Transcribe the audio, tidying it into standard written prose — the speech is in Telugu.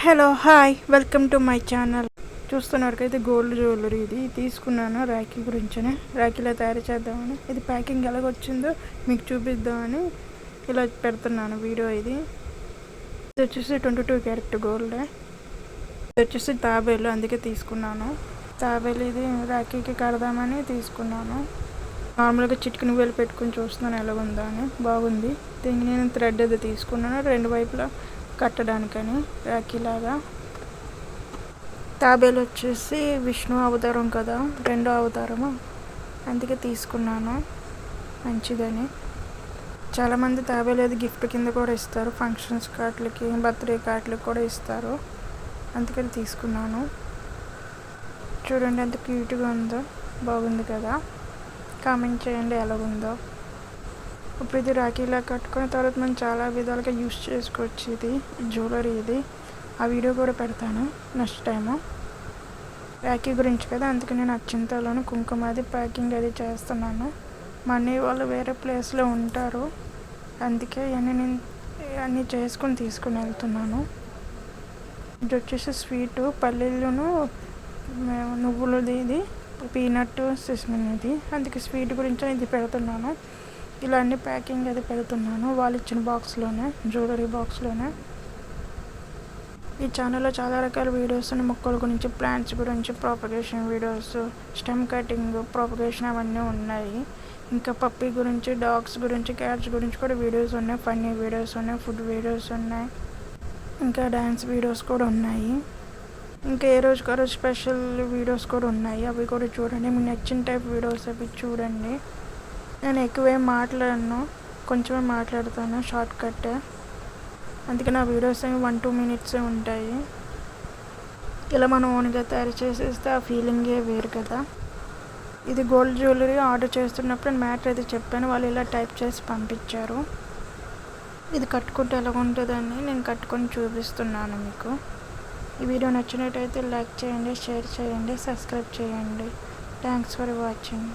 Hello hi welcome to my channel. చూస్తున్నారు కదా, ఇది గోల్డ్ జ్యువెలరీ. ఇది తీసుకున్నాను రాఖీ గురించనే, రాఖీలో తయారు చేద్దామని. ఇది ప్యాకింగ్ ఎలాగొచ్చిందో మీకు చూపిద్దామని ఇలా పెడుతున్నాను వీడియో. ఇది వచ్చేసి 22 క్యారెట్ గోల్డ్. ఇది వచ్చేసి తాబేలు, అందుకే తీసుకున్నాను తాబేలు. ఇది రాఖీకి కడదామని తీసుకున్నాను. నార్మల్గా చిటికెన వేలు పెట్టుకుని చూస్తున్నాను ఎలాగుందా అని. బాగుంది. దీనికి నేను థ్రెడ్ అది తీసుకున్నాను 2 వైపులా కట్టడానికని, రాఖీలాగా. తాబేలు వచ్చేసి విష్ణు అవతారం కదా, 2వ అవతారము, అందుకే తీసుకున్నాను మంచిదని. చాలామంది తాబేలు అది గిఫ్ట్ కింద కూడా ఇస్తారు, ఫంక్షన్స్ కార్డులకి, బర్త్డే కార్డులకి కూడా ఇస్తారు, అందుకని తీసుకున్నాను. చూడండి ఎంత క్యూట్గా ఉందో, బాగుంది కదా. కామెంట్ చేయండి ఎలాగుందో. ఇప్పుడు ఇది రాఖీలా కట్టుకున్న తర్వాత మనం చాలా విధాలుగా యూస్ చేసుకోవచ్చు. ఇది జ్యువెలరీ, ఇది ఆ వీడియో కూడా పెడతాను నెక్స్ట్ టైము. రాఖీ గురించి కదా, అందుకే నేను అచ్చింతలోనే కుంకుమ అది ప్యాకింగ్ అది చేస్తున్నాను. మా అన్నయ్య వాళ్ళు వేరే ప్లేస్లో ఉంటారు, అందుకే అన్నీ చేసుకుని తీసుకుని వెళ్తున్నాను. ఇది వచ్చేసి స్వీటు పల్లీలను నువ్వులది, ఇది పీనట్ సిస్మిన్, ఇది అందుకే స్వీట్ గురించి ఇది పెడుతున్నాను. ఇలా అన్ని ప్యాకింగ్ అది పెడుతున్నాను వాళ్ళు ఇచ్చిన బాక్స్లోనే, జ్యువెలరీ బాక్స్లోనే. ఈ ఛానల్లో చాలా రకాల వీడియోస్ ఉన్నాయి. మొక్కల గురించి, ప్లాంట్స్ గురించి, propagation videos, stem cutting, propagation అవన్నీ ఉన్నాయి. ఇంకా పప్పీ గురించి, డాగ్స్ గురించి, క్యాట్స్ గురించి కూడా వీడియోస్ ఉన్నాయి. ఫన్నీ వీడియోస్ ఉన్నాయి, ఫుడ్ వీడియోస్ ఉన్నాయి, ఇంకా డ్యాన్స్ వీడియోస్ కూడా ఉన్నాయి. ఇంకా ఏ రోజుకి ఆ రోజు స్పెషల్ వీడియోస్ కూడా ఉన్నాయి, అవి కూడా చూడండి. మీకు నచ్చిన టైప్ వీడియోస్ అవి చూడండి. నేను ఎక్కువేం మాట్లాడను, కొంచెమే మాట్లాడతాను, షార్ట్ కట్. అందుకే నా వీడియోస్ 1-2 మినిట్సే ఉంటాయి. ఇలా మనం ఓన్గా తయారు చేసేస్తే ఆ ఫీలింగే వేరు కదా. ఇది గోల్డ్ జ్యువెలరీ ఆర్డర్ చేస్తున్నప్పుడు నేను మ్యాటర్ అయితే చెప్పాను, వాళ్ళు ఇలా టైప్ చేసి పంపించారు. ఇది కట్టుకుంటే ఎలా ఉంటుందని నేను కట్టుకొని చూపిస్తున్నాను మీకు. ఈ వీడియో నచ్చినట్టయితే లైక్ చేయండి, షేర్ చేయండి, సబ్స్క్రైబ్ చేయండి. Thanks for watching.